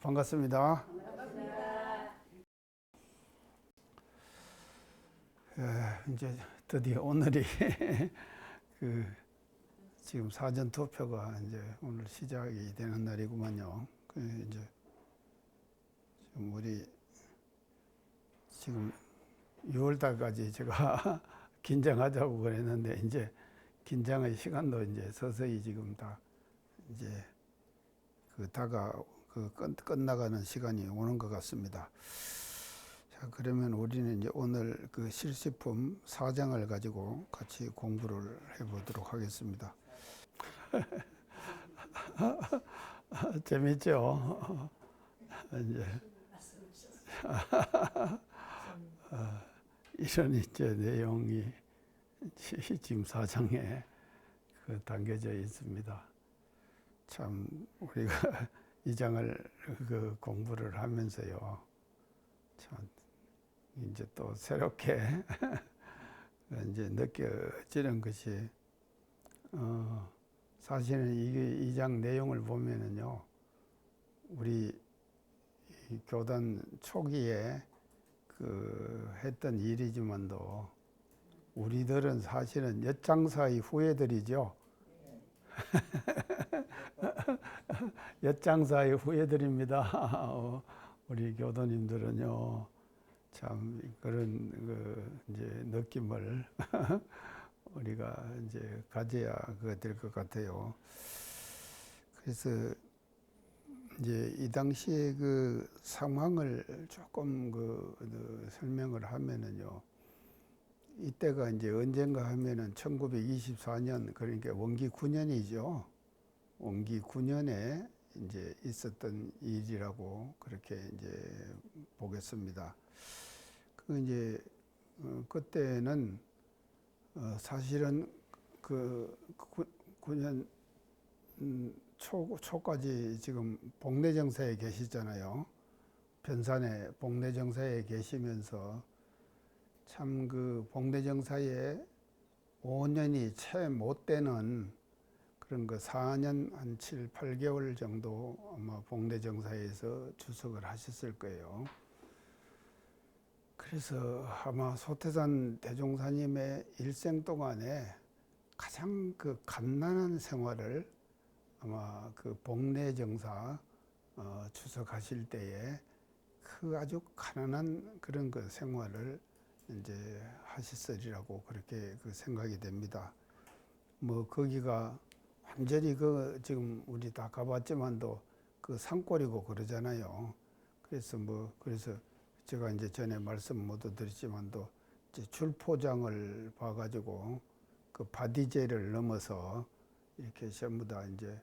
반갑습니다. 이제 드디어 오늘이 지금 사전 투표가 이제 오늘 시작이 되는 날이구만요. 이제 지금 우리 지금 6월 달까지 제가 긴장하자고 그랬는데 이제 긴장의 시간도 이제 서서히 지금 다 이제 끝나가는 시간이 오는 것 같습니다. 자, 그러면 우리는 이제 오늘 그 실시품 4장을 가지고 같이 공부를 해보도록 하겠습니다. 재밌죠? 이제 이런 이제 내용이 지금 4장에 담겨져 있습니다. 참 우리가 이 장을 공부를 하면서요, 참 이제 또 새롭게 이제 느껴지는 것이 사실은 이 장 내용을 보면은요, 우리 교단 초기에 했던 일이지만도 우리들은 사실은 엿장사의 후예들이죠. 엿장사의 후예들입니다. 우리 교도님들은요, 참 그런 이제 느낌을 우리가 이제 가져야 될 것 같아요. 그래서 이제 이 당시에 상황을 조금 설명을 하면은요, 이때가 이제 언젠가 하면은 1924년, 그러니까 원기 9년이죠. 원기 9년에 이제 있었던 일이라고 그렇게 이제 보겠습니다. 이제 그때는 사실은 9년 초까지 지금 복내정사에 계시잖아요. 변산에 복내정사에 계시면서 참 복내정사에 5년이 채 못 되는 그런 4년 한 7, 8개월 정도 아마 복내정사에서 주석을 하셨을 거예요. 그래서 아마 소태산 대종사님의 일생 동안에 가장 갓난한 생활을 아마 복내정사 주석하실 때에 아주 가난한 그런 생활을 이제 하셨으리라고 그렇게 생각이 됩니다. 거기가 완전히 지금 우리 다 가봤지만도 산골이고 그러잖아요. 그래서 제가 이제 전에 말씀 모두 드렸지만도 이제 줄포장을 봐가지고 바디제를 넘어서 이렇게 전부 다 이제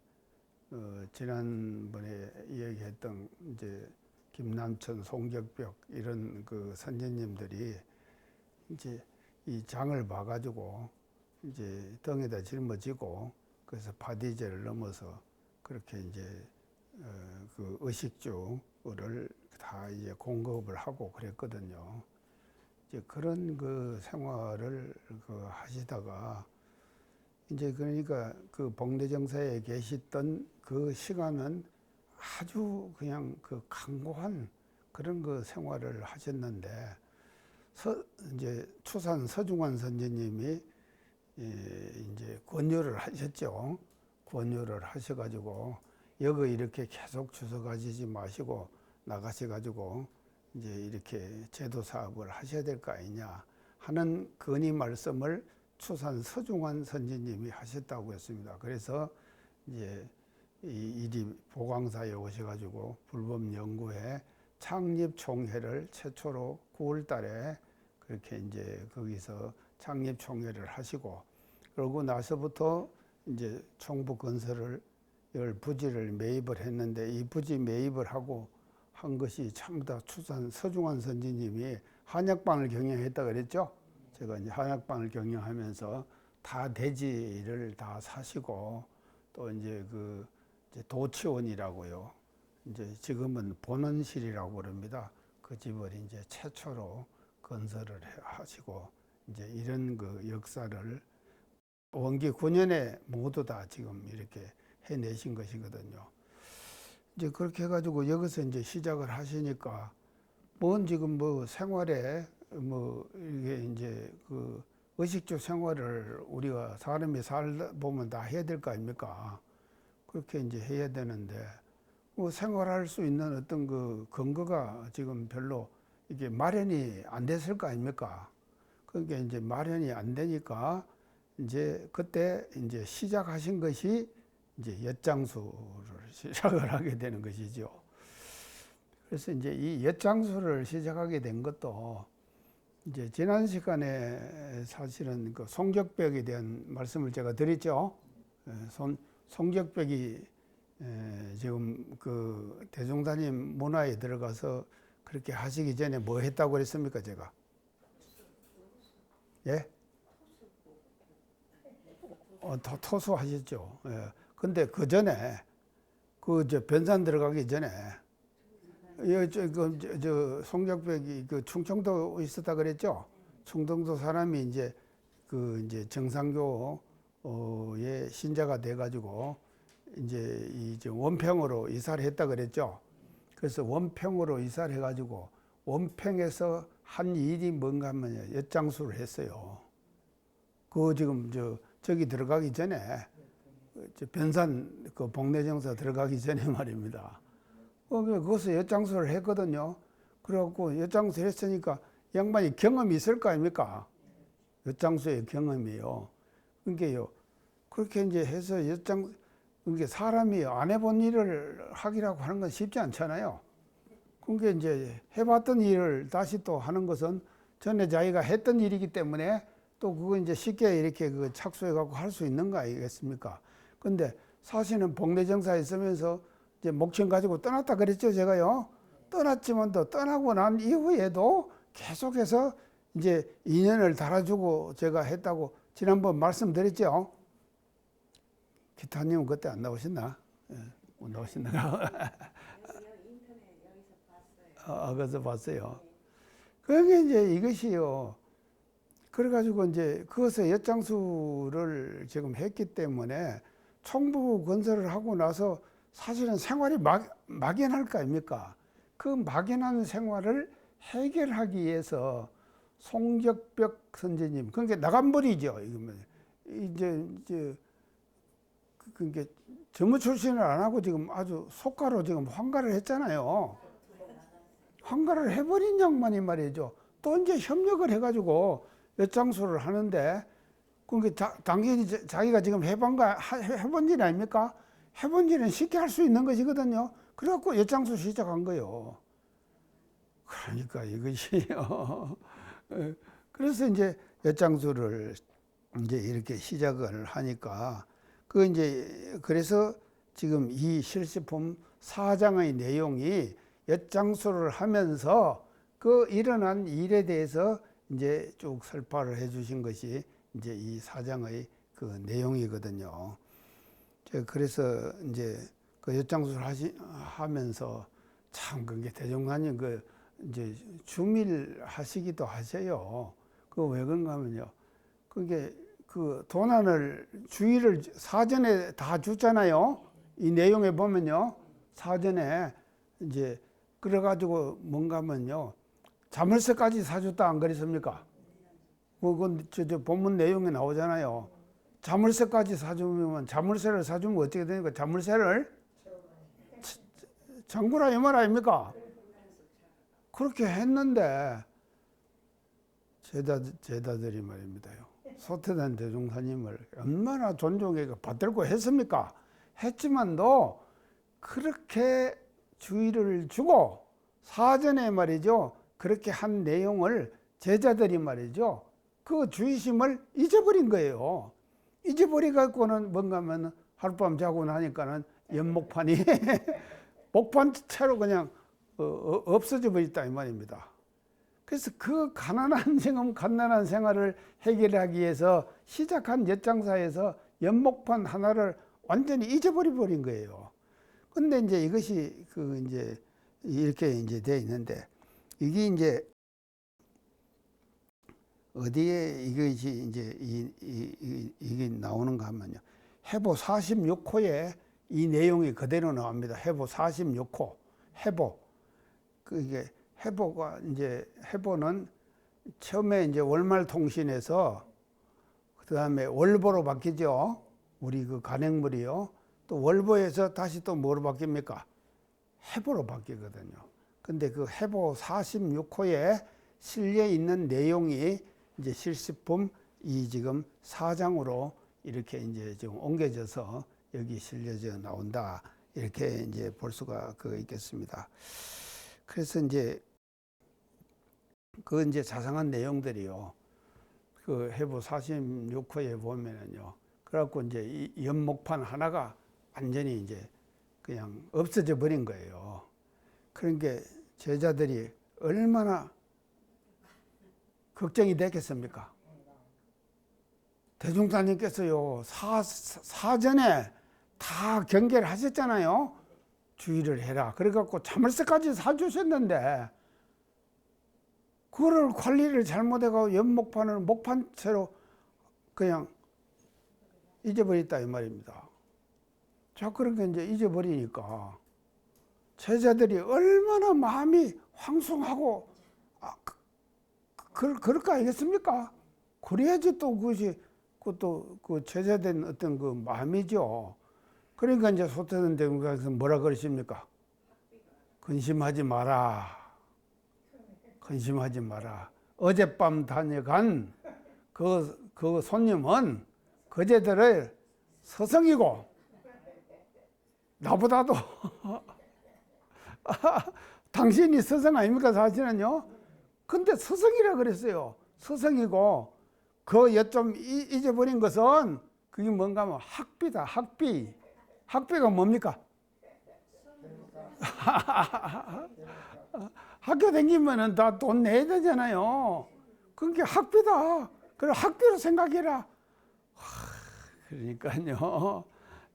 지난번에 이야기했던 이제 김남천, 송격벽 이런 선생님들이 이제 이 장을 봐가지고 이제 등에다 짊어지고 그래서 바디제를 넘어서 그렇게 이제 의식주를 다 이제 공급을 하고 그랬거든요. 이제 그런 생활을 하시다가 이제 그러니까 복내정사에 계시던 시간은 아주 그냥 강고한 그런 생활을 하셨는데 이제 추산 서중환 선생님이 이제 권유를 하셨죠. 권유를 하셔가지고 여기 이렇게 계속 주석하시지 마시고 나가셔가지고 이제 이렇게 제도 사업을 하셔야 될 거 아니냐 하는 건의 말씀을 추산 서중환 선생님이 하셨다고 했습니다. 그래서 이제 이리 보광사에 오셔가지고 불법연구회 창립총회를 최초로 9월 달에 그렇게 이제 거기서 창립총회를 하시고, 그러고 나서부터 이제 총부 건설을 부지를 매입을 했는데, 이 부지 매입을 하고 한 것이 전부 다 추산 서중환 선생님이 한약방을 경영했다 그랬죠. 제가 이제 한약방을 경영하면서 다 대지를 다 사시고, 또 이제 이제 도치원이라고요. 이제 지금은 본원실이라고 그럽니다. 그 집을 이제 최초로 건설을 하시고, 이제 이런 역사를 원기 9년에 모두 다 지금 이렇게 해내신 것이거든요. 이제 그렇게 해가지고 여기서 이제 시작을 하시니까 뭔 지금 뭐 생활에 뭐 이게 이제 그 의식주 생활을 우리가 사람이 살다 보면 다 해야 될 거 아닙니까? 그렇게 이제 해야 되는데 뭐 생활할 수 있는 어떤 그 근거가 지금 별로 이게 마련이 안 됐을 거 아닙니까? 그게 이제 마련이 안 되니까 이제 그때 이제 시작하신 것이 이제 엿장수를 시작을 하게 되는 것이죠. 그래서 이제 이 엿장수를 시작하게 된 것도 이제 지난 시간에 사실은 그 송격벽에 대한 말씀을 제가 드렸죠. 송격벽이 지금 그 대종단임 문화에 들어가서 그렇게 하시기 전에 뭐 했다고 그랬습니까, 제가? 예? 토수하셨죠. 예. 근데 그 전에 그 저 변산 들어가기 전에 송격벽이 그 충청도 있었다 그랬죠. 충청도 사람이 이제 그 이제 정상교의 신자가 돼가지고 이제 이제 원평으로 이사를 했다 그랬죠. 그래서 원평으로 이사를 해가지고 원평에서 한 일이 뭔가 하면 엿장수를 했어요. 그 지금 저기 들어가기 전에 변산 그 복례정사 들어가기 전에 말입니다. 그것을 엿장수를 했거든요. 그래갖고 엿장수 했으니까 양반이 경험이 있을 거 아닙니까? 엿장수의 경험이요. 그러니까요. 그렇게 이제 해서 그러니까 사람이 안 해본 일을 하기라고 하는 건 쉽지 않잖아요. 그러니까 이제 해봤던 일을 다시 또 하는 것은 전에 자기가 했던 일이기 때문에 또 그거 이제 쉽게 이렇게 그 착수해갖고 할 수 있는 거 아니겠습니까? 근데 사실은 복례정사에 있으면서 이제 목청 가지고 떠났다 그랬죠, 제가요. 떠났지만 또 떠나고 난 이후에도 계속해서 이제 인연을 달아주고 제가 했다고 지난번 말씀드렸죠. 기타님은 그때 안 나오셨나? 예, 못 나오셨나? 인터넷 여기서 봤어요. 거기서 봤어요. 그게 이제 이것이요. 그래가지고 이제 그것에 엿장수를 지금 했기 때문에 총부 건설을 하고 나서 사실은 생활이 막연할 거 아닙니까? 그 막연한 생활을 해결하기 위해서 송격벽 선제님, 그러니까 나간벌이죠. 이제 그게 전무 출신을 안 하고 지금 아주 속가로 지금 환가를 했잖아요. 환가를 해버린 양반이 말이죠. 또 이제 협력을 해가지고 엿장수를 하는데, 그러니까 당연히 자기가 지금 해본 일 아닙니까? 해본 일은 쉽게 할 수 있는 것이거든요. 그래갖고 엿장수 시작한 거예요. 그러니까 이것이요. 그래서 이제 엿장수를 이제 이렇게 시작을 하니까 그래서 지금 이 실시품 4장의 내용이 엿장수를 하면서 그 일어난 일에 대해서 이제 쭉 설파를 해 주신 것이 이제 이 4장의 그 내용이거든요. 그래서 이제 그 엿장수를 하면서 참 그게 대종관님 그 이제 주밀 하시기도 하세요. 그 왜 그런가 하면요. 그게 그 도난을 주의를 사전에 다 줬잖아요. 이 내용에 보면요. 사전에 이제 그래가지고 뭔가 하면요. 자물쇠까지 사줬다 안 그랬습니까? 그건 저 본문 내용에 나오잖아요. 자물쇠까지 사주면 자물쇠를 사주면 어떻게 되니까 자물쇠를 장구라 이 말 아닙니까? 그렇게 했는데 제자들이 말입니다요. 소태단 대종사님을 얼마나 존중해서 받들고 했습니까? 했지만도 그렇게 주의를 주고 사전에 말이죠. 그렇게 한 내용을 제자들이 말이죠. 그 주의심을 잊어버린 거예요. 잊어버리갖고는 뭔가 하면 하룻밤 자고 나니까는 연목판이 목판채로 그냥 없어져 버렸다 이 말입니다. 그래서 그 갓난한 생활을 해결하기 위해서 시작한 엿장사에서 연목판 하나를 완전히 잊어버려 버린 거예요. 근데 이제 이것이 이제 이렇게 이제 돼 있는데 이게 이제 어디에 이것이 이제 이게 나오는가 하면요. 해보 46호에 이 내용이 그대로 나옵니다. 해보 46호 해보. 이게 해보가 이제 해보는 처음에 이제 월말통신에서 그 다음에 월보로 바뀌죠. 우리 그 간행물이요. 또 월보에서 다시 또 뭐로 바뀝니까? 해보로 바뀌거든요. 근데 그 해보 46호에 실려 있는 내용이 이제 실습품 이 지금 4장으로 이렇게 이제 지금 옮겨져서 여기 실려져 나온다. 이렇게 이제 볼 수가 있겠습니다. 그래서 이제 그 이제 자상한 내용들이요. 그 해부 46호에 보면은요. 그래갖고 이제 이 연목판 하나가 완전히 이제 그냥 없어져 버린 거예요. 그러니까 제자들이 얼마나 걱정이 됐겠습니까? 대종사님께서요, 사전에 다 경계를 하셨잖아요. 주의를 해라. 그래갖고 참을새까지 사주셨는데, 그거를 관리를 잘못해가지고 연목판을 목판채로 그냥 잊어버렸다 이 말입니다. 자, 그러니까 이제 잊어버리니까 제자들이 얼마나 마음이 황송하고 그럴 거 아니겠습니까? 그래야지 또 그것도 그 제자된 어떤 그 마음이죠. 그러니까 이제 소태전 대공사에서 뭐라 그러십니까? 근심하지 마라. 근심하지 마라. 어젯밤 다녀간 그 손님은 그제들의 스승이고 나보다도 당신이 스승 아닙니까 사실은요. 근데 스승이라 그랬어요. 스승이고 그 여점 잊어버린 것은 그게 뭔가 하면 학비다. 학비가 뭡니까? 학교 다니면은 다 돈 내야 되잖아요. 그러니까 학비다. 그래 학비로 생각해라. 그러니까요.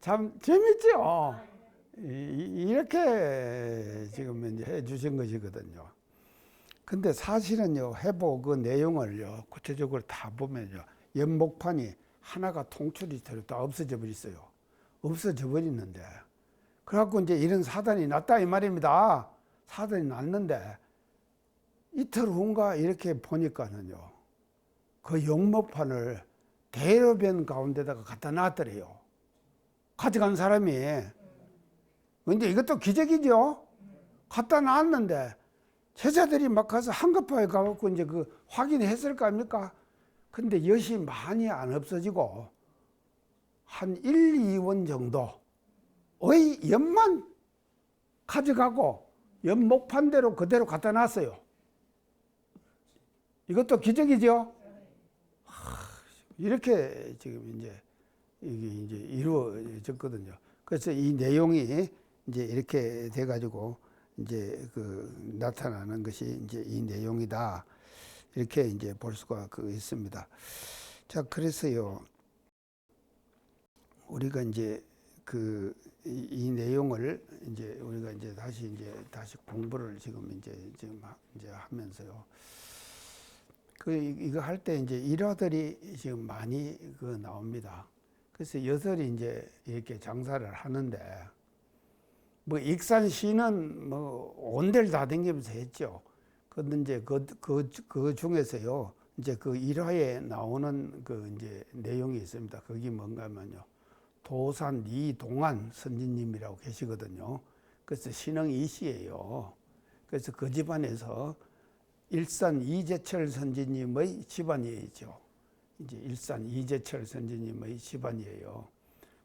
참 재밌죠. 이렇게 지금 이제 해 주신 것이거든요. 근데 사실은요, 해보 그 내용을요, 구체적으로 다 보면요, 연목판이 하나가 통출이 되려 다 없어져 버렸어요. 없어져 버리는데. 그래갖고 이제 이런 사단이 났다 이 말입니다. 사단이 났는데, 이틀 후인가 이렇게 보니까는요, 그 연목판을 대여변 가운데다가 갖다 놨더래요. 가져간 사람이. 근데 이것도 기적이죠? 갖다 놨는데, 제자들이 막 가서 한급하게 가갖고 이제 그 확인했을 거 아닙니까? 근데 엿이 많이 안 없어지고, 한 1, 2원 정도의 엿만 가져가고, 연목판대로 그대로 갖다 놨어요. 이것도 기적이죠? 이렇게 지금 이제 이게 이제 이루어졌거든요. 그래서 이 내용이 이제 이렇게 돼가지고 이제 나타나는 것이 이제 이 내용이다. 이렇게 이제 볼 수가 있습니다. 자, 그래서요, 우리가 이제 이 내용을 이제 우리가 이제 다시 공부를 지금 하면서요. 이거 할 때 이제 일화들이 지금 많이 나옵니다. 그래서 여설이 이제 이렇게 장사를 하는데, 뭐 익산시는 뭐 온데를 다 댕기면서 했죠. 근데 이제 그 중에서요, 이제 그 일화에 나오는 이제 내용이 있습니다. 그게 뭔가 하면요, 도산 이동안 선지님이라고 계시거든요. 그래서 신흥 이씨예요. 그래서 그 집안에서 일산 이재철 선지님의 집안이죠. 이제 일산 이재철 선지님의 집안이에요.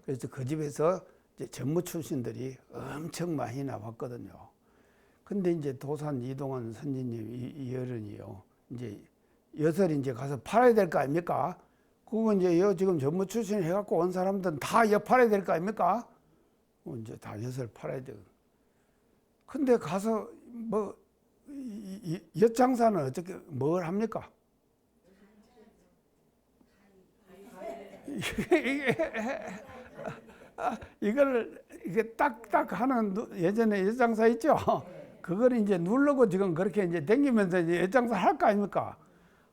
그래서 그 집에서 이제 전무 출신들이 엄청 많이 나왔거든요. 근데 이제 도산 이동환 선지님 이 어른이요, 이제 엿을 이제 가서 팔아야 될 거 아닙니까? 그거 이제 지금 전무 출신 해갖고 온 사람들은 다 엿 팔아야 될 거 아닙니까? 이제 다 엿을 팔아야 돼. 근데 가서 뭐 엿장사는 어떻게 뭘 합니까? 이게 딱딱 하는 예전에 엿장사 있죠? 그걸 이제 누르고 지금 그렇게 이제 댕기면서 이제 엿장사 할 거 아닙니까?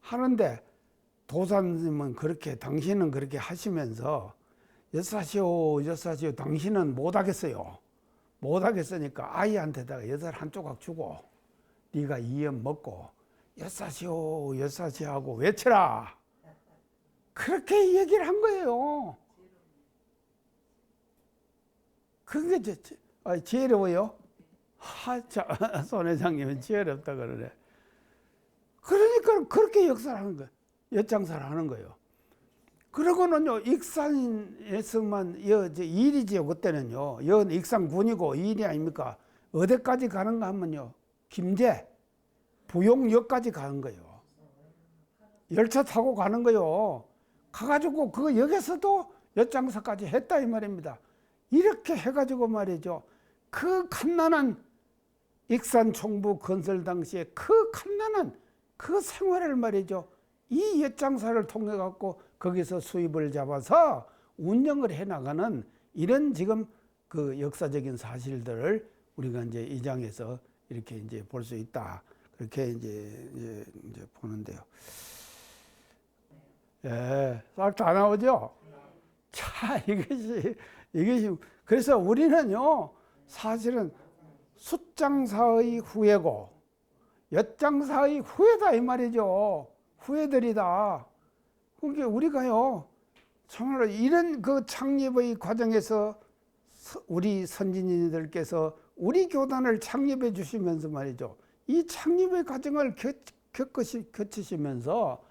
하는데 도사님은 당신은 그렇게 하시면서 여사시오, 여사시오, 당신은 못하겠어요. 못하겠으니까 아이한테다가 엿을 한 조각 주고 네가 이염 먹고 여사시오, 여사시하고 외쳐라. 그렇게 얘기를 한 거예요. 그게 지혜로워요? 손 회장님은 지혜롭다 그러네. 그러니까 그렇게 역사를 하는 거예요. 엿장사를 하는 거예요. 그러고는요, 익산에서만, 일이지요, 그때는요. 여 익산군이고 일이 아닙니까? 어디까지 가는가 하면요, 김제, 부용역까지 가는 거예요. 열차 타고 가는 거예요. 가가지고 그 역에서도 엿장사까지 했다 이 말입니다. 이렇게 해가지고 말이죠. 그 갓난한 익산 총부 건설 당시에 그 갓난한 그 생활을 말이죠. 이 엿장사를 통해 갖고 거기서 수입을 잡아서 운영을 해 나가는 이런 지금 그 역사적인 사실들을 우리가 이제 이 장에서 이렇게 이제 볼 수 있다. 그렇게 이제 보는데요. 예, 싹 다 나오죠? 자, 이것이, 그래서 우리는요, 사실은 숫장사의 후예고, 엿장사의 후예다, 이 말이죠. 후예들이다. 그러니까 우리가요, 정말로 이런 그 창립의 과정에서 우리 선진인들께서 우리 교단을 창립해 주시면서 말이죠. 이 창립의 과정을 거치시면서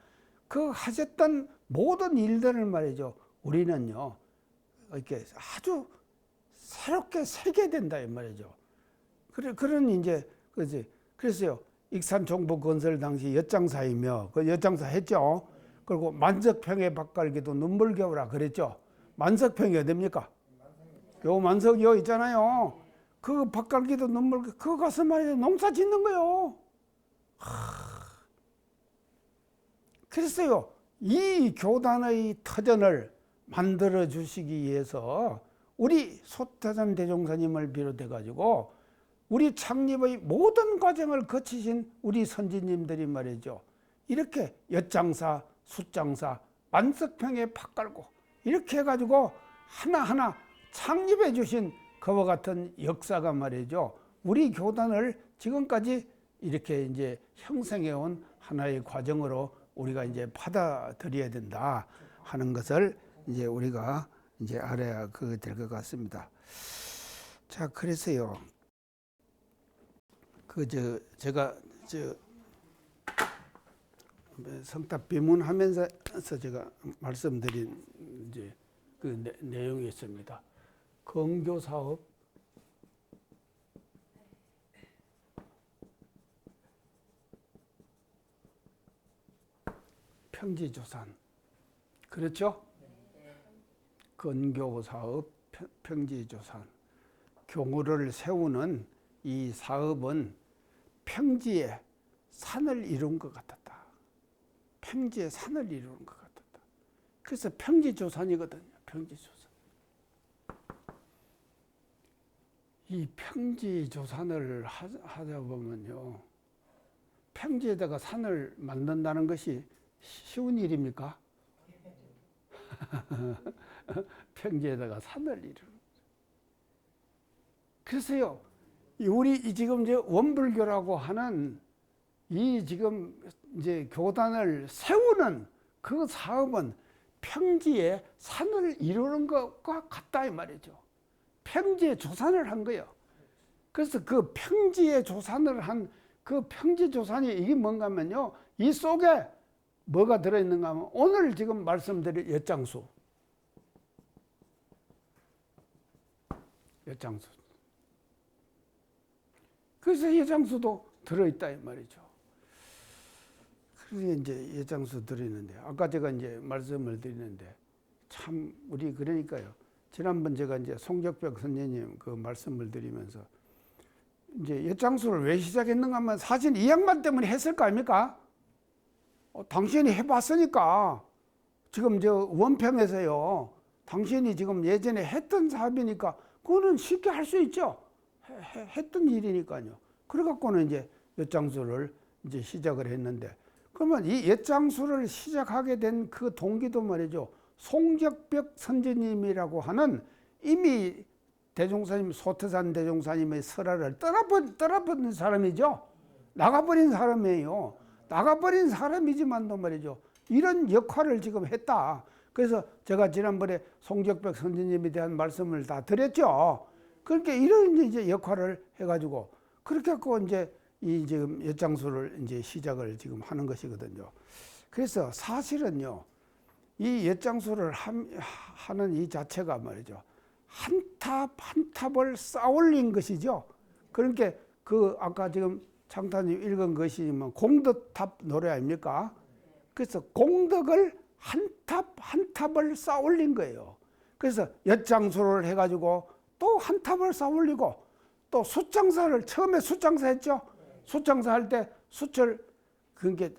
그 하셨던 모든 일들을 말이죠. 우리는요, 이렇게 아주 새롭게 새게 된다, 이 말이죠. 그런 이제, 그래서요, 익산 총부 건설 당시 엿장사이며, 그 엿장사 했죠. 그리고 만석평의 밭갈기도 눈물겨우라 그랬죠. 만석평이 어딥니까? 요 만석 요 있잖아요. 그 밭갈기도 눈물, 그거 가서 말이죠. 농사 짓는 거요. 그랬어요. 이 교단의 터전을 만들어 주시기 위해서 우리 소태산 대종사님을 비롯해 가지고 우리 창립의 모든 과정을 거치신 우리 선진님들이 말이죠. 이렇게 엿장사, 숫장사, 만석평에 팥 깔고 이렇게 해가지고 하나하나 창립해 주신 그와 같은 역사가 말이죠. 우리 교단을 지금까지 이렇게 이제 형성해 온 하나의 과정으로 우리가 이제 받아들여야 된다 하는 것을 이제 우리가 이제 알아야 될 것 같습니다. 자, 그래서요. 제가 성탑 비문하면서 제가 말씀드린 이제 그 내용이 있습니다. 건교 사업, 평지조산, 그렇죠? 건교 사업, 평지조산, 교구를 세우는 이 사업은 평지에 산을 이룬 것 같았다. 평지에 산을 이루는 것 같았다. 그래서 평지조산이거든요. 평지조산. 이 평지조산을 하다 보면요. 평지에다가 산을 만든다는 것이 쉬운 일입니까? 평지에다가 산을 이루는 거죠. 그래서요. 우리 지금 이제 원불교라고 하는 이 지금 이제 교단을 세우는 그 사업은 평지에 산을 이루는 것과 같다 이 말이죠. 평지에 조산을 한 거예요. 그래서 그 평지에 조산을 한 그 평지 조산이 이게 뭔가 하면요. 이 속에 뭐가 들어있는가 하면 오늘 지금 말씀드릴 엿장수. 엿장수. 그래서 엿장수도 들어있다 이 말이죠. 그래서 이제 엿장수 들어있는데 아까 제가 이제 말씀을 드리는데 참 우리 그러니까요. 지난번 제가 이제 송적벽 선생님 그 말씀을 드리면서 이제 엿장수를 왜 시작했는가 하면 사실 이 양반 때문에 했을 거 아닙니까? 당신이 해봤으니까 지금 저 원평에서요. 당신이 지금 예전에 했던 사업이니까 그거는 쉽게 할 수 있죠. 했던 일이니까요. 그래갖고는 이제 엿장수를 이제 시작을 했는데 그러면 이 엿장수를 시작하게 된 그 동기도 말이죠. 송적벽 선지님이라고 하는 이미 대종사님, 소태산 대종사님의 설화를 떠나버린 사람이죠. 나가버린 사람이에요. 나가버린 사람이지만도 말이죠. 이런 역할을 지금 했다. 그래서 제가 지난번에 송적벽 선지님에 대한 말씀을 다 드렸죠. 그렇게 이런 이제 역할을 해가지고 그렇게 갖고 이제 이 지금 엿장수를 이제 시작을 지금 하는 것이거든요. 그래서 사실은요, 이 엿장수를 하는 이 자체가 말이죠. 한 탑 한 탑을 쌓아올린 것이죠. 그러니까 그 아까 지금 창타님 읽은 것이지만 공덕탑 노래 아닙니까? 그래서 공덕을 한 탑 한 탑을 쌓아올린 거예요. 그래서 엿장수를 해가지고 또 한 탑을 쌓아올리고 또 숫장사를 처음에 숫장사 했죠. 숫장사 할 때 수철 그게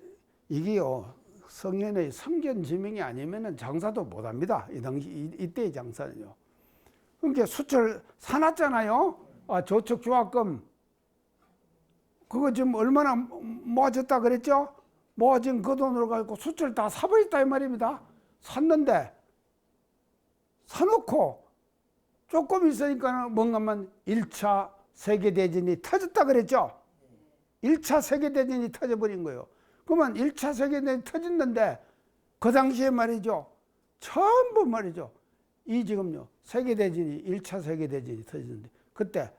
이게요 성현의 성견지명이 아니면은 장사도 못합니다. 이 당시 이때의 장사는요. 그러니까 수철 사놨잖아요. 아 저축 조합금 그거 지금 얼마나 모아졌다 그랬죠? 모아진 그 돈으로 가지고 수철 다 사버렸다 이 말입니다. 샀는데 사놓고 조금 있으니까 뭔가만 1차 세계대전이 터졌다 그랬죠? 1차 세계대전이 터져버린 거예요. 그러면 1차 세계대전이 터졌는데 그 당시에 말이죠. 전부 말이죠. 이 지금요. 세계대전이 1차 세계대전이 터졌는데 그때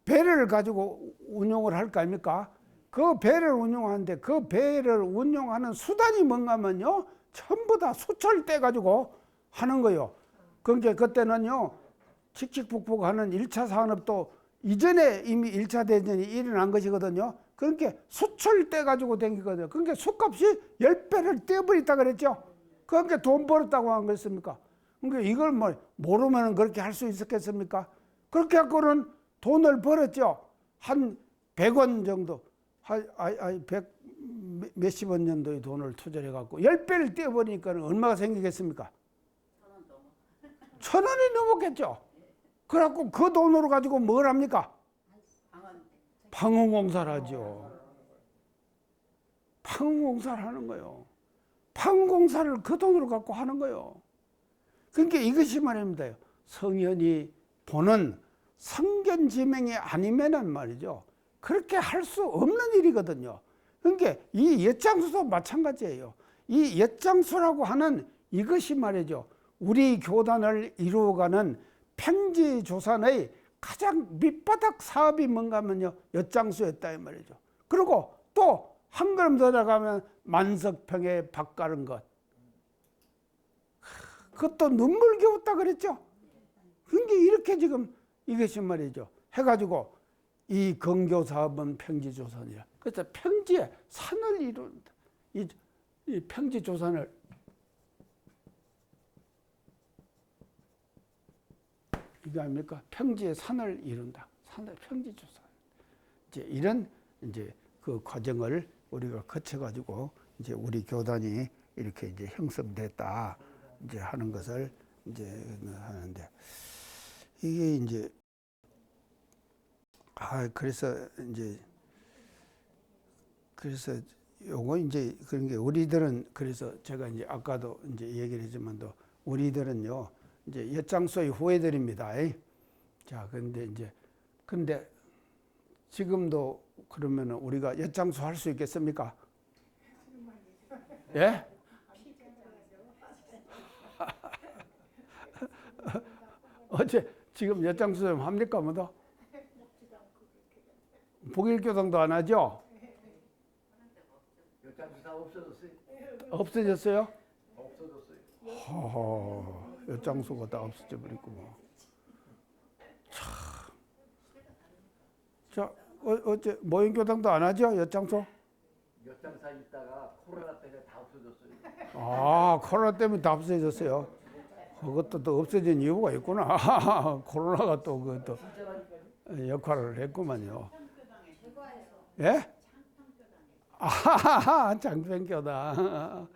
배를 가지고 운용을 할 거 아닙니까? 그 배를 운용하는데 그 배를 운용하는 수단이 뭔가면요. 전부 다 수철 떼 가지고 하는 거예요. 그러니까 그때는요. 칙칙폭폭하는 1차 산업도 이전에 이미 1차 대전이 일어난 것이거든요. 그러니까 수철 떼 가지고 댕기거든요. 그러니까 숫값이 10배를 떼어버렸다 그랬죠. 그러니까 돈 벌었다고 한 거였습니까? 그러니까 이걸 뭐 모르면 그렇게 할 수 있었겠습니까? 그렇게 갖고는 돈을 벌었죠. 한 100원 정도, 100 몇십 원 정도의 돈을 투자해 갖고 10배를 떼어버리니까 얼마가 생기겠습니까? 1,000원이 넘었겠죠. 그래갖고 그 돈으로 가지고 뭘 합니까? 방언공사를 하죠. 방언공사를 하는 거예요. 방언공사를 그 돈으로 갖고 하는 거예요. 그러니까 이것이 말입니다. 성현이 보는 성견지명이 아니면은 말이죠. 그렇게 할 수 없는 일이거든요. 그러니까 이 엿장수도 마찬가지예요. 이 엿장수라고 하는 이것이 말이죠. 우리 교단을 이루어가는 평지조선의 가장 밑바닥 사업이 뭔가 하면요. 엿장수였다 이 말이죠. 그리고 또 한 걸음 더 나가면 만석평에 밥 가른 것. 그것도 눈물겨웠다 그랬죠. 그러니까 이렇게 지금 이것이 말이죠. 해가지고 이 건교사업은 평지조선이라. 그래서 평지에 산을 이룬다. 이 평지조선을 이게 아닙니까? 평지에 산을 이룬다. 산을 평지조선. 이제 이런 이제 그 과정을 우리가 거쳐가지고 이제 우리 교단이 이렇게 이제 형성됐다. 이제 하는 것을 이제 하는데 이게 이제 그래서 요거 이제 그러니까 우리들은 그래서 제가 이제 아까도 이제 얘기를 했지만도 우리들은요 이제 엿장수의 후예들입니다. 자, 근데 지금도 그러면은 우리가 엿장수 할 수 있겠습니까? 예? 어제 지금 엿장수 좀 합니까 뭐도? 복일교당도 안 하죠? 엿장수 다 없어졌어요. 없어졌어요? 없어졌어요. 엿장수가 다 없어져 버렸고 뭐. 참. 자, 어째 모임교당도 안 하죠? 엿장수? 엿장사 있다가 코로나 때문에 다 없어졌어요. 아, 코로나 때문에 다 없어졌어요. 그것도 또 없어진 이유가 있구나. 코로나가 또 그것도 역할을 했구만요. 예? 아, 장평교당.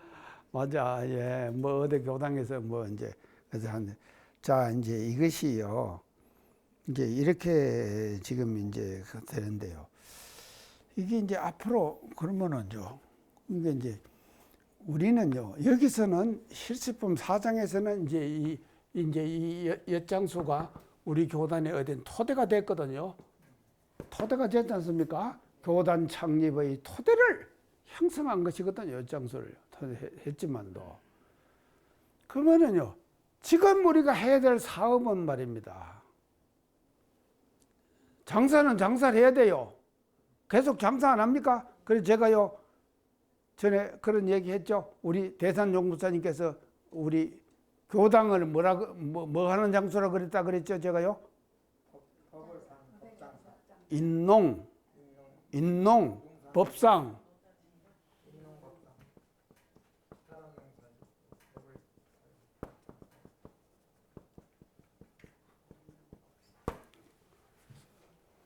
맞아. 예. 뭐 어디 교당에서 뭐 이제 그래서 한 자, 이제 이것이요. 이제 이렇게 지금 이제 되는데요. 이게 이제 앞으로 그러면은요. 이게 이제 우리는요, 여기서는 실습품 4장에서는 이제 이 엿장수가 우리 교단의 어떤 토대가 됐거든요. 토대가 됐지 않습니까? 교단 창립의 토대를 형성한 것이거든요. 엿장수를 했지만도. 그러면은요, 지금 우리가 해야 될 사업은 말입니다. 장사는 장사를 해야 돼요. 계속 장사 안 합니까? 그래서 제가요, 전에 그런 얘기 했죠. 우리 대산용무사님께서 우리 교당을 뭐 하는 장소라 그랬다 그랬죠. 제가요. 인농, 법상.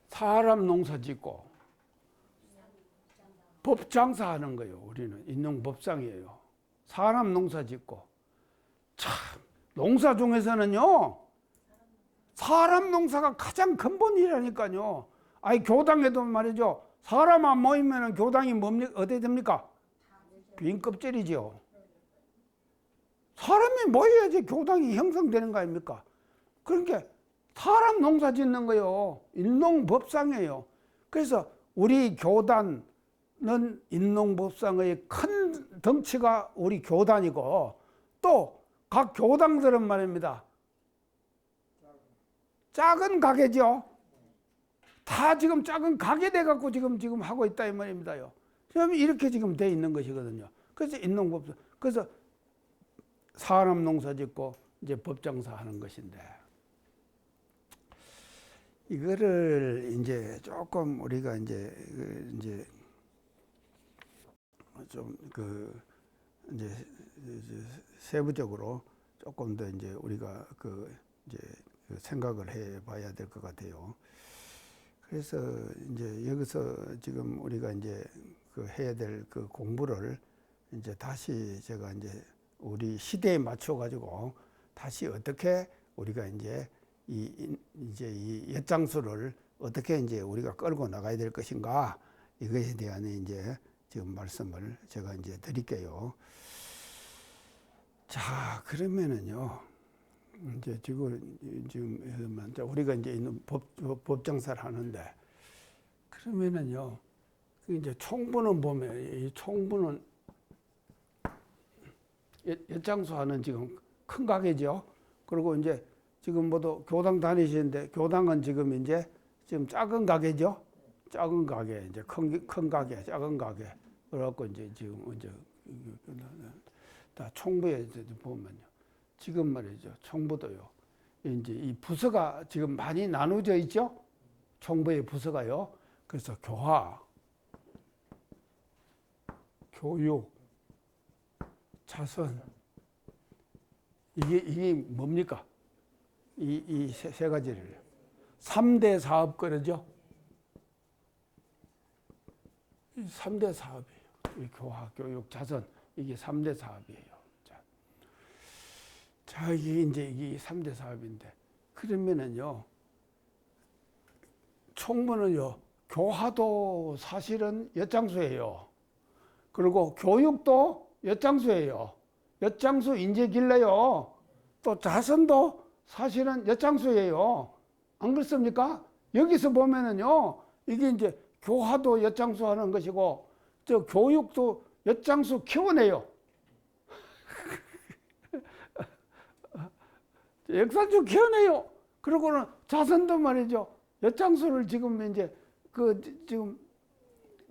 사람 농사 짓고 법 장사하는 거예요. 우리는 인농 법상이에요. 사람 농사 짓고. 참, 농사 중에서는요, 사람 농사가 가장 근본이라니까요. 아니, 교당에도 말이죠. 사람 안 모이면 교당이 뭡니까? 어디 됩니까? 빈 껍질이죠. 사람이 모여야지 교당이 형성되는 거 아닙니까? 그러니까 사람 농사 짓는 거요. 인농법상이에요. 그래서 우리 교단은 인농법상의 큰 덩치가 우리 교단이고, 또 각 교당들은 말입니다. 작은 가게죠. 다 지금 작은 가게 돼갖고 지금 하고 있다 이 말입니다요. 지금 이렇게 지금 돼 있는 것이거든요. 그래서 인농법상, 그래서 사람 농사 짓고 이제 법장사 하는 것인데, 이거를 이제 조금 우리가 이제 좀 이제 세부적으로 조금 더 이제 우리가 이제 생각을 해봐야 될 것 같아요. 그래서 이제 여기서 지금 우리가 이제 해야 될 공부를 이제 다시 제가 이제 우리 시대에 맞춰 가지고 다시 어떻게 우리가 이제 이 엿장수를 어떻게 이제 우리가 끌고 나가야 될 것인가, 이것에 대한 이제 지금 말씀을 제가 이제 드릴게요. 자, 그러면은요, 이제 지금 우리가 이제 있는 법장사를 하는데, 그러면은요, 이제 총부는 보면 이 총부는 엿장수 하는 지금 큰 가게죠. 그리고 이제 지금 모두 교당 다니시는데, 교당은 지금 작은 가게죠. 작은 가게, 이제 큰 가게, 작은 가게. 그래갖고 이제 지금 다 총부에 보면요. 지금 말이죠. 총부도요. 이제 이 부서가 지금 많이 나누어져 있죠. 총부의 부서가요. 그래서 교화, 교육, 자선. 이게 뭡니까? 이 세 가지를. 3대 사업 그러죠? 3대 사업이에요. 이 교화, 교육, 자선. 이게 3대 사업이에요. 자, 이게 3대 사업인데. 그러면은요, 총무는요, 교화도 사실은 엿장수예요. 그리고 교육도 엿장수예요. 엿장수 인재길래요. 또 자선도 사실은 엿장수예요. 안 그렇습니까? 여기서 보면은요, 이게 이제 교화도 엿장수 하는 것이고, 저 교육도 엿장수 키워내요. 역사주 키워내요. 그리고는 자선도 말이죠. 엿장수를 지금 이제 지금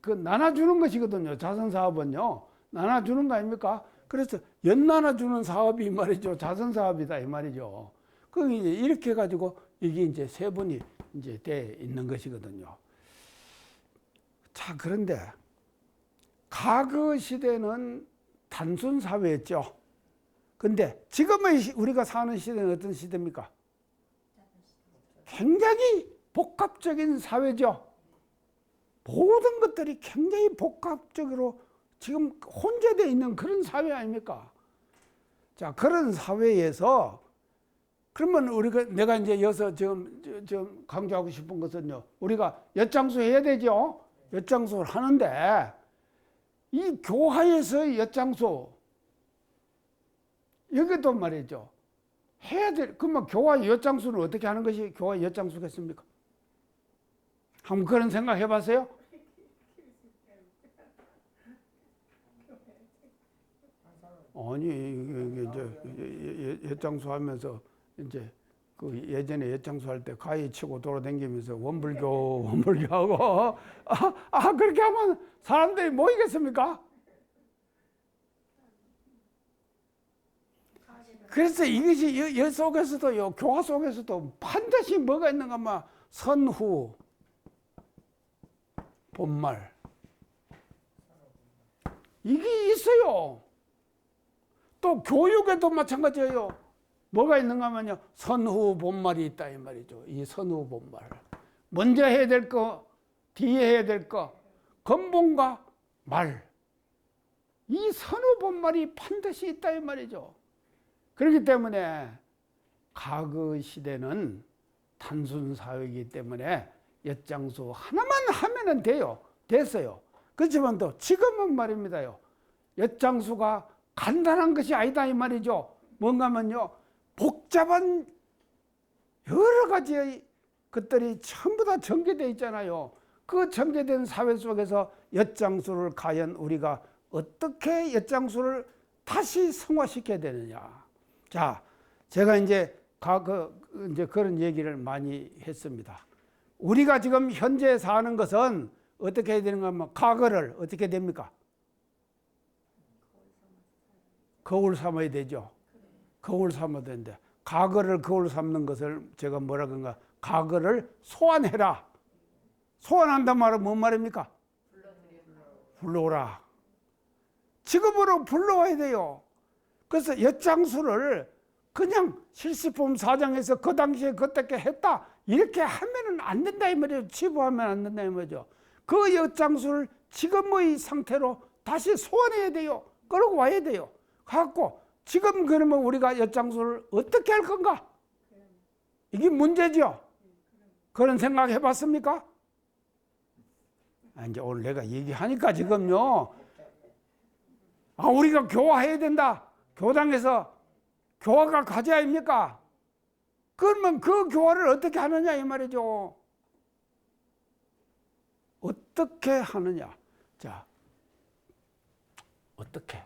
나눠주는 것이거든요. 자선 사업은요. 나눠주는 거 아닙니까? 그래서 연나눠주는 사업이 말이죠. 자선 사업이다 이 말이죠. 이제 이렇게 해가지고 이게 이제 세 분이 이제 돼 있는 것이거든요. 자, 그런데 과거 시대는 단순 사회였죠. 근데 지금의 우리가 사는 시대는 어떤 시대입니까? 굉장히 복합적인 사회죠. 모든 것들이 굉장히 복합적으로 지금 혼재되어 있는 그런 사회 아닙니까? 자, 그런 사회에서 그러면 내가 이제 여기서 좀 강조하고 싶은 것은요, 우리가 엿장수 해야 되죠. 엿장수를 하는데 이 교화에서 엿장수, 여기도 말이죠. 해야 될, 그러면 교화 엿장수는 어떻게 하는 것이 교화 엿장수겠습니까? 한번 그런 생각 해봤어요? 아니, 이게 엿장수 하면서 이제 그 예전에 엿장수 할 때 가위 치고 돌아다니면서 원불교 하고 그렇게 하면 사람들이 모이겠습니까? 그래서 이것이 여 속에서도요, 교화 속에서도 반드시 뭐가 있는가 하면 선후, 본말. 이게 있어요. 또 교육에도 마찬가지예요. 뭐가 있는가 하면요, 선후, 본말이 있다 이 말이죠. 이 선후, 본말. 먼저 해야 될 거, 뒤에 해야 될 거, 근본과 말. 이 선후, 본말이 반드시 있다 이 말이죠. 그렇기 때문에 과거 시대는 단순 사회이기 때문에 엿장수 하나만 하면은 돼요. 됐어요. 그렇지만 또 지금은 말입니다요. 엿장수가 간단한 것이 아니다 이 말이죠. 뭔가 하면요, 복잡한 여러 가지의 것들이 전부 다 전개되어 있잖아요. 그 전개된 사회 속에서 엿장수를 과연 우리가 어떻게 엿장수를 다시 성화시켜야 되느냐. 자, 제가 이제 그런 얘기를 많이 했습니다. 우리가 지금 현재 사는 것은 어떻게 해야 되는가 하면 과거를 어떻게 됩니까? 거울 삼아야 되죠. 거울 삼아야 되는데 과거를 거울 삼는 것을 제가 뭐라 그런가? 과거를 소환해라. 소환한단 말은 뭔 말입니까? 불러오라. 지금으로 불러와야 돼요. 그래서 엿장수를 그냥 실시품 사장에서 그 당시에 그때께 했다 이렇게 하면은 안 된다 이 말이에요. 치부하면 안 된다 이 말이죠. 그 엿장수를 지금의 상태로 다시 소환해야 돼요. 끌고 와야 돼요. 갖고 지금 그러면 우리가 엿장수를 어떻게 할 건가? 이게 문제죠. 그런 생각 해봤습니까? 이제 오늘 내가 얘기하니까 지금요. 우리가 교화해야 된다. 교당에서 교화가 과제 아닙니까? 그러면 그 교화를 어떻게 하느냐 이 말이죠. 어떻게 하느냐. 자, 어떻게?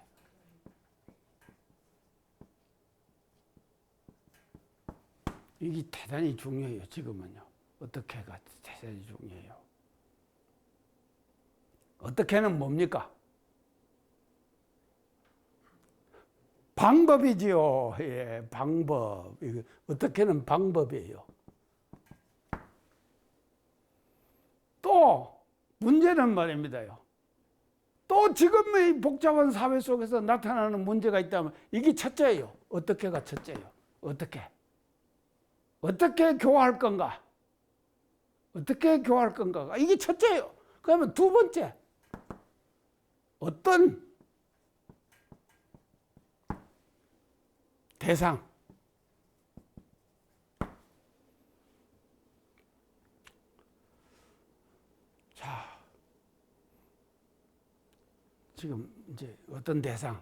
이게 대단히 중요해요. 지금은요. 어떻게가 대단히 중요해요. 어떻게는 뭡니까? 방법이지요. 예, 방법. 어떻게는 방법이에요. 또 문제는 말입니다요. 또 지금의 복잡한 사회 속에서 나타나는 문제가 있다면 이게 첫째예요. 어떻게가 첫째예요. 어떻게 교화할 건가? 어떻게 교화할 건가가 이게 첫째예요. 그러면 두 번째, 어떤 대상, 자, 지금 이제 어떤 대상,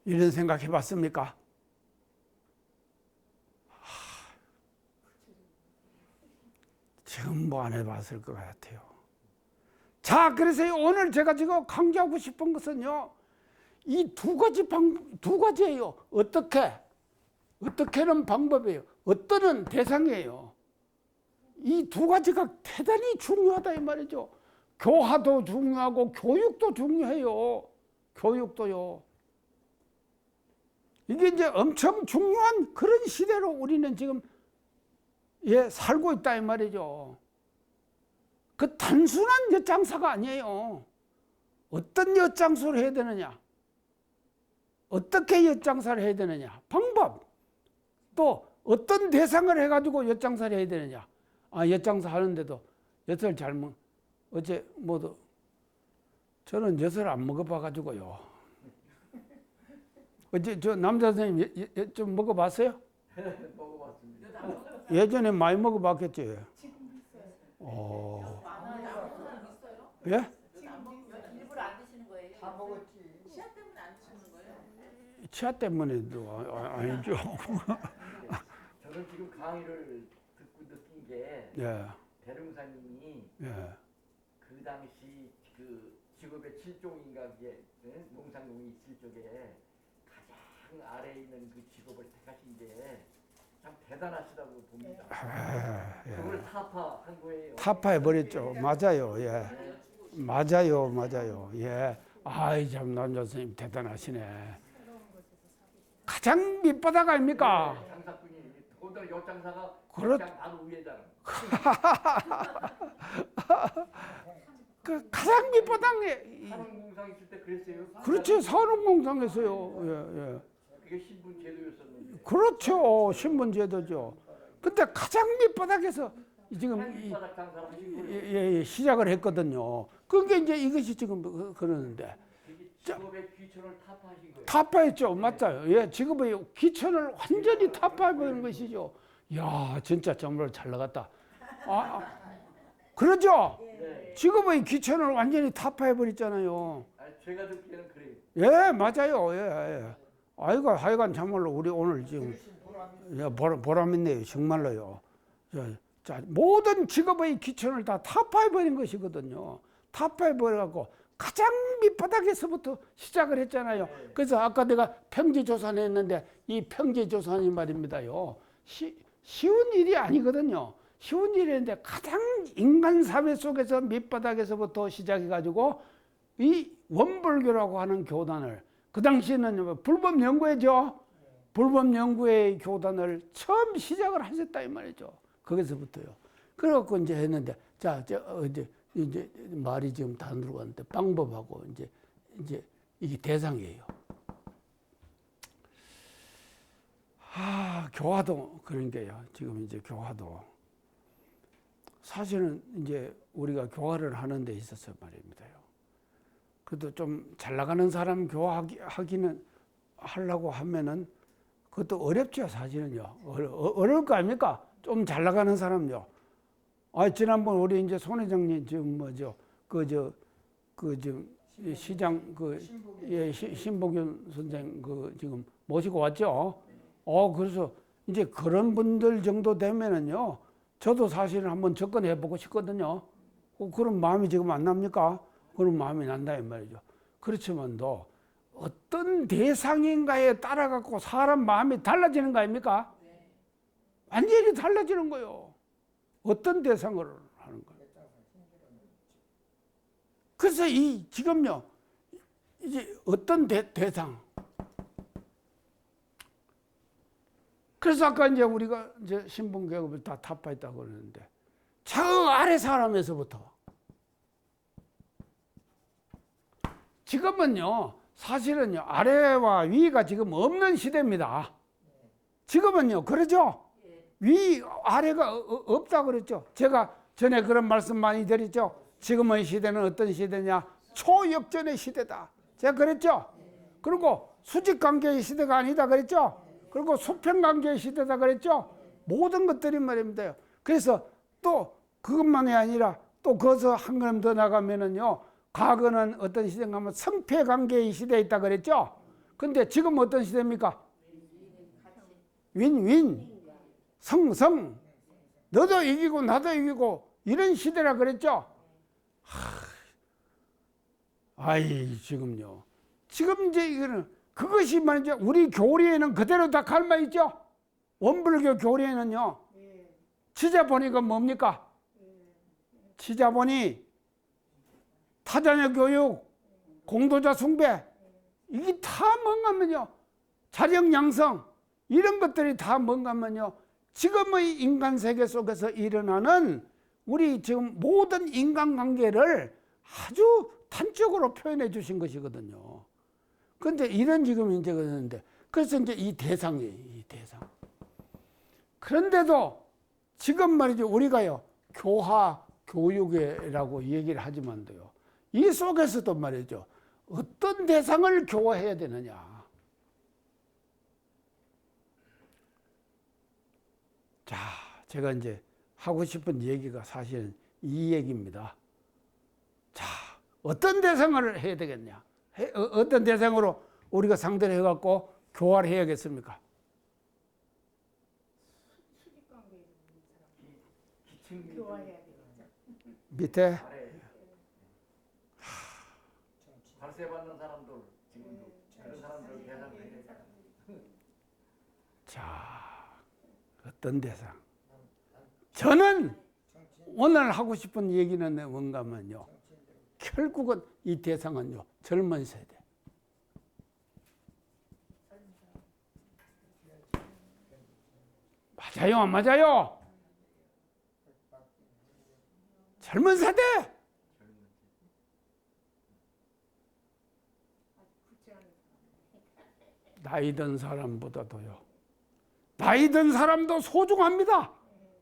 이런 생각 해봤습니까? 지금 뭐 안 해봤을 것 같아요. 자, 그래서 오늘 제가 지금 강조하고 싶은 것은요, 이 두 가지예요. 어떻게는 방법이에요. 어떠는 대상이에요. 이 두 가지가 대단히 중요하다 이 말이죠. 교화도 중요하고 교육도 중요해요. 교육도요. 이게 이제 엄청 중요한 그런 시대로 우리는 지금 살고 있다 이 말이죠. 그 단순한 엿장사가 아니에요. 어떤 엿장수를 해야 되느냐, 어떻게 엿장사를 해야 되느냐, 방법, 또 어떤 대상을 해가지고 엿장사를 해야 되느냐. 엿장사 하는데도 엿을 잘 어제 저는 엿을 안 먹어봐가지고요. 어제 저 남자 선생님 좀 먹어봤어요? 먹어봤습니다. 예전에 많이 먹어봤겠지. 있어요? 예? 일부러 안 드시는 거예요? 시합 때문에 안 치는 거예요? 치아 때문에도 아니죠. 저는 지금 강의를 듣고 느낀 게 예, 대릉사님이 예, 그 당시 그 직업의 7종인가 그게 농상공이 있을 적에 가장 아래에 있는 그 직업을 택하신 게 참 대단하시다고 봅니다. 예. 그걸 타파한 거예요. 타파해 버렸죠. 맞아요. 예, 맞아요, 맞아요. 예, 아이 참 남자 선생님 대단하시네. 가장 밑바닥 아닙니까? 장사꾼이 더군다나 옆장사가 그렇- 그냥 바로 위에잖아. 그 가장 밑바닥에 산업공상 있을 때 그랬어요. 그렇죠. 산업공상에서요. 예, 예. 그게 신분 제도였었는데. 그렇죠. 신분제도죠. 근데 가장 밑바닥에서 지금 바닥 장사를 하신 거예요. 예, 시작을 했거든요. 그게 이제 이것이 지금 그러는데 이게 직업의 귀천을 타파하신 거예요. 타파했죠. 맞아요. 예, 직업의 기천을 완전히 타파해버리는 것이죠. 야, 진짜 정말 잘 나갔다. 그러죠? 네. 직업의 기천을 완전히 타파해버렸잖아요. 제가 듣기에는 그래요. 예, 맞아요. 예, 예. 아이고, 하여간 정말로 우리 오늘 지금 예, 보람 있네요. 정말로요. 자, 모든 직업의 기천을 다 타파해버린 것이거든요. 타파해버려갖고 가장 밑바닥에서부터 시작을 했잖아요. 그래서 아까 내가 평지조사를 했는데 이 평지조사는 말입니다요. 쉬운 일이 아니거든요. 쉬운 일인데 가장 인간 사회 속에서 밑바닥에서부터 시작해가지고 이 원불교라고 하는 교단을 그 당시에는 불법 연구회죠. 불법 연구회 교단을 처음 시작을 하셨다 이 말이죠. 거기서부터요. 그래갖고 이제 했는데 자, 이제 말이 지금 다 들어갔는데 방법하고 이제 이게 대상이에요. 교화도 그런 게요. 지금 이제 교화도 사실은 이제 우리가 교화를 하는 데 있어서 말입니다요. 그래도 좀 잘 나가는 사람 교화하기는 하려고 하면은 그것도 어렵죠, 사실은요. 어려울 거 아닙니까? 좀 잘 나가는 사람요. 지난번 우리 이제 손 회장님 지금 시장 신복윤 선생 지금 모시고 왔죠. 그래서 이제 그런 분들 정도 되면은요, 저도 사실은 한번 접근해 보고 싶거든요. 그런 마음이 지금 안 납니까? 그런 마음이 난다 이 말이죠. 그렇지만도 어떤 대상인가에 따라 갖고 사람 마음이 달라지는 거 아닙니까? 완전히 달라지는 거요. 어떤 대상을 하는 거예요. 그래서 지금요, 이제 어떤 대상. 그래서 아까 이제 우리가 이제 신분계급을 다 타파했다고 그러는데, 저 아래 사람에서부터. 지금은요, 사실은요, 아래와 위가 지금 없는 시대입니다. 지금은요, 그러죠? 위, 아래가 없다 그랬죠. 제가 전에 그런 말씀 많이 드렸죠. 지금의 시대는 어떤 시대냐? 초역전의 시대다. 제가 그랬죠. 그리고 수직관계의 시대가 아니다 그랬죠. 그리고 수평관계의 시대다 그랬죠. 모든 것들이 말입니다. 그래서 또 그것만이 아니라 또 거기서 한 걸음 더 나가면은요, 과거는 어떤 시대인가 하면 성패관계의 시대에 있다 그랬죠. 근데 지금 어떤 시대입니까? 윈윈. 성성. 너도 이기고 나도 이기고 이런 시대라 그랬죠. 지금요. 지금 이제 이거는 그것이 말이죠. 우리 교리에는 그대로 다 갈마 있죠. 원불교 교리에는요. 치자본이가 뭡니까? 치자본이 타자녀 교육, 공도자 숭배, 이게 다 뭔가면요. 자력 양성, 이런 것들이 다 뭔가면요. 지금의 인간 세계 속에서 일어나는 우리 지금 모든 인간관계를 아주 단적으로 표현해 주신 것이거든요. 그런데 이런 지금 이제 그러는데, 그래서 이제 이 대상이에요, 이 대상. 그런데도 지금 말이죠. 우리가요, 교화, 교육이라고 얘기를 하지만도요. 이 속에서도 말이죠. 어떤 대상을 교화해야 되느냐. 자, 제가 이제 하고 싶은 얘기가 사실은 이 얘기입니다. 자, 어떤 대상을 해야 되겠냐 어떤 대상으로 우리가 상대를 해갖고 교화를 해야겠습니까? 기층 교화해야 되겠죠. 밑에 아래 관세 받는 사람들 지금도 그런 사람들 대상을 해야 돼. 자, 어떤 대상? 저는 오늘 하고 싶은 얘기는 뭔가 하면요. 결국은 이 대상은요. 젊은 세대. 맞아요, 안 맞아요? 젊은 세대. 나이 든 사람보다도요. 나이 든 사람도 소중합니다.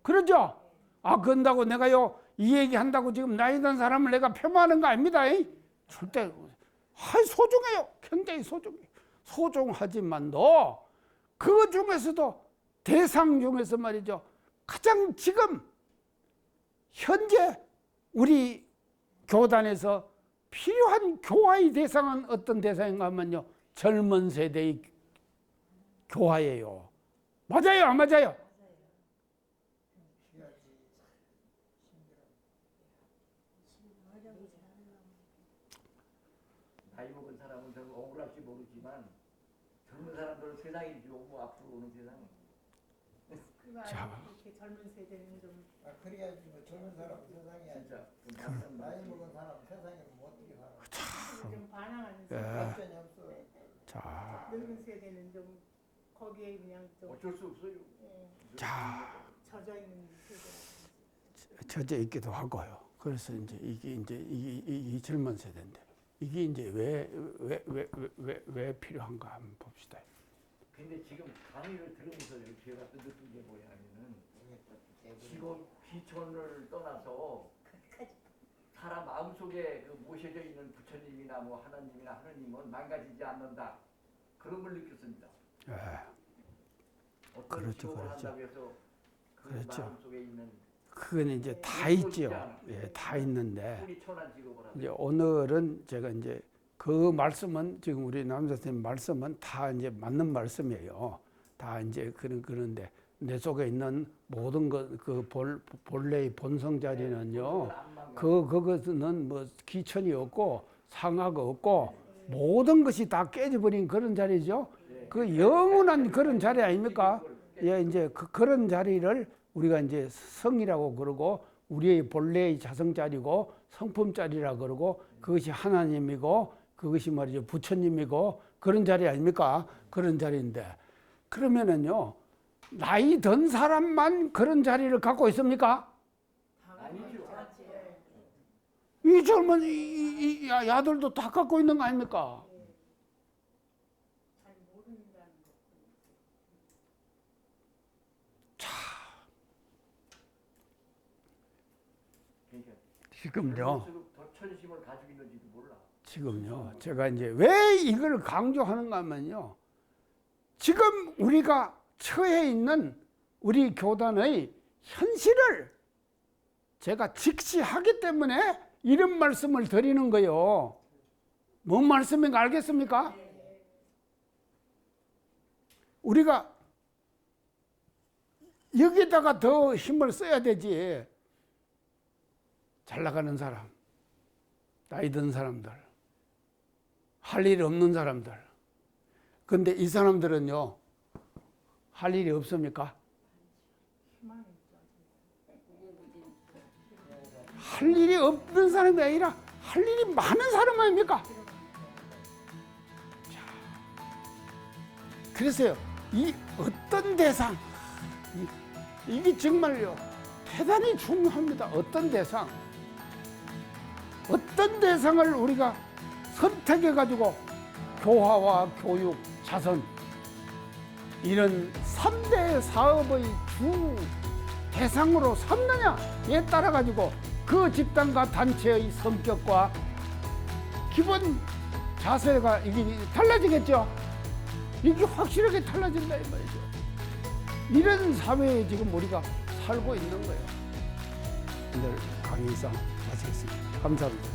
그러죠? 아, 그런다고 내가요, 이 얘기 한다고 지금 나이 든 사람을 내가 폄하하는 거 아닙니다. 절대. 소중해요. 굉장히 소중해요. 소중하지만도 그 중에서도 대상 중에서 말이죠. 가장 지금 현재 우리 교단에서 필요한 교화의 대상은 어떤 대상인가 하면요. 젊은 세대의 교화예요. 맞아요, 안 맞아요? 나이 먹은 사람은 좀 억울할지 모르지만 젊은 사람들은 세상이죠. 뭐 앞으로 오는 세상. 자. 이렇게 젊은 세대는 좀 그래야지 뭐 젊은 사람 세상에 진짜 나이 먹은 사람 세상에 뭐 어떻게 살아? 좀 반항하는 예. 세대. 발전이 없어. 자, 늙은 세대는 좀 거기에 그냥 좀 어쩔 수 없어요. 자, 젖어 있는 세대. 젖어 있기도 하고요. 그래서 이제 이 젊은 세대인데 이게 이제 왜 필요한가 한번 봅시다. 근데 지금 강의를 들으면서 제가 느낀 게 뭐냐면은 직업 귀천을 떠나서 사람 마음속에 그 모셔져 있는 부처님이나 뭐 하나님이나 하느님은 망가지지 않는다. 그런 걸 느꼈습니다. 예, 어떤 그렇죠, 직업을 그렇죠. 한다고 해서 그 그렇죠. 마음속에 있는 그건 이제 다 있죠. 예, 다 있는데 뿌리 천한 직업을 하는 이제 오늘은 제가 이제 그 말씀은 지금 우리 남 선생님 말씀은 다 이제 맞는 말씀이에요. 다 이제 그런데 내 속에 있는 모든 그 본래의 본성 자리는요. 그것은 뭐 기천이 없고 상하가 없고 모든 것이 다 깨져버린 그런 자리죠. 그 영원한 그런 자리 아닙니까? 예, 이제 그런 자리를 우리가 이제 성이라고 그러고 우리의 본래의 자성 자리고 성품 자리라 그러고 그것이 하나님이고 그것이 말이죠 부처님이고 그런 자리 아닙니까? 그런 자리인데 그러면은요 나이 든 사람만 그런 자리를 갖고 있습니까? 아니죠. 이 젊은 이 야들도 다 갖고 있는 거 아닙니까? 잘 모른다는 거. 그러니까 지금요. 더 천심을 가지고 있는지도 몰라. 지금요. 제가 이제 왜 이걸 강조하는가 하면요. 지금 우리가 처해 있는 우리 교단의 현실을 제가 직시하기 때문에 이런 말씀을 드리는 거예요. 뭔 말씀인가 알겠습니까? 우리가 여기다가 더 힘을 써야 되지. 잘 나가는 사람, 나이 든 사람들, 할 일이 없는 사람들. 근데 이 사람들은요, 할 일이 없습니까? 할 일이 없는 사람이 아니라 할 일이 많은 사람 아닙니까? 자, 그래서요, 이 어떤 대상, 이게 정말요, 대단히 중요합니다. 어떤 대상. 어떤 대상을 우리가 선택해가지고 교화와 교육, 자선, 이런 3대 사업의 주 대상으로 삼느냐에 따라가지고 그 집단과 단체의 성격과 기본 자세가 이게 달라지겠죠. 이게 확실하게 달라진다 이 말이죠. 이런 사회에 지금 우리가 살고 있는 거예요. 오늘 강의 이상 마치겠습니다. 감사합니다.